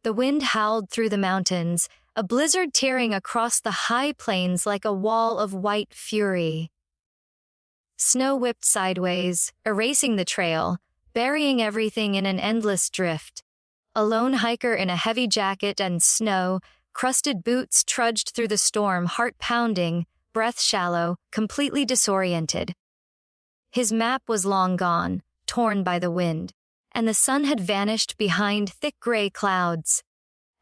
The wind howled through the mountains, a blizzard tearing across the high plains like a wall of white fury. Snow whipped sideways, erasing the trail, burying everything in an endless drift. A lone hiker in a heavy jacket and snow-crusted boots trudged through the storm, heart pounding, breath shallow, completely disoriented. His map was long gone, torn by the wind, and the sun had vanished behind thick gray clouds.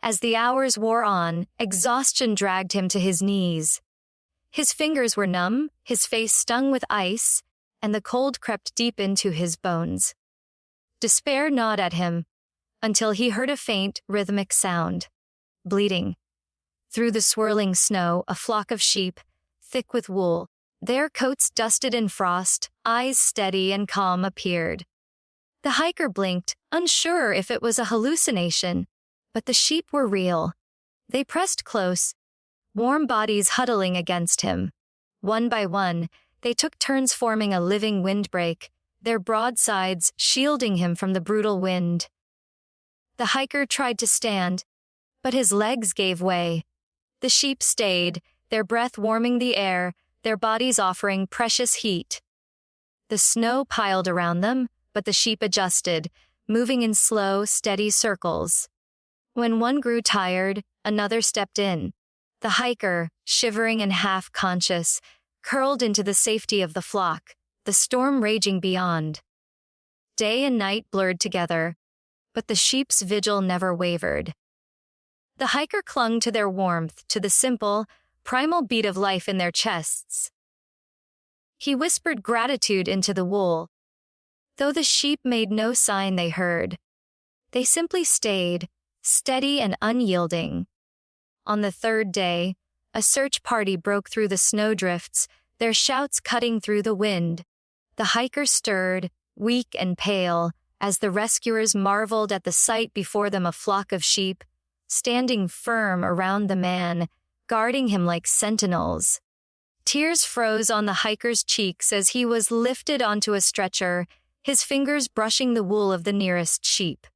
As the hours wore on, exhaustion dragged him to his knees. His fingers were numb, his face stung with ice, and the cold crept deep into his bones. Despair gnawed at him, until he heard a faint, rhythmic sound. Bleating. Through the swirling snow, a flock of sheep, thick with wool, their coats dusted in frost, eyes steady and calm, appeared. The hiker blinked, unsure if it was a hallucination, but the sheep were real. They pressed close, warm bodies huddling against him. One by one, they took turns forming a living windbreak, their broadsides shielding him from the brutal wind. The hiker tried to stand, but his legs gave way. The sheep stayed, their breath warming the air, their bodies offering precious heat. The snow piled around them, but the sheep adjusted, moving in slow, steady circles. When one grew tired, another stepped in. The hiker, shivering and half-conscious, curled into the safety of the flock, the storm raging beyond. Day and night blurred together, but the sheep's vigil never wavered. The hiker clung to their warmth, to the simple, primal beat of life in their chests. He whispered gratitude into the wool, though the sheep made no sign they heard. They simply stayed, steady and unyielding. On the third day, a search party broke through the snowdrifts, their shouts cutting through the wind. The hiker stirred, weak and pale, as the rescuers marveled at the sight before them, a flock of sheep, standing firm around the man, guarding him like sentinels. Tears froze on the hiker's cheeks as he was lifted onto a stretcher, his fingers brushing the wool of the nearest sheep.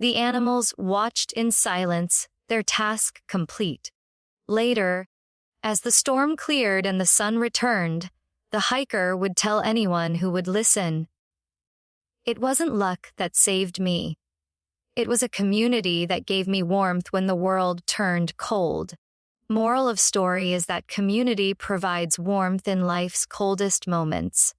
The animals watched in silence, their task complete. Later, as the storm cleared and the sun returned, the hiker would tell anyone who would listen. It wasn't luck that saved me. It was a community that gave me warmth when the world turned cold. Moral of story is that community provides warmth in life's coldest moments.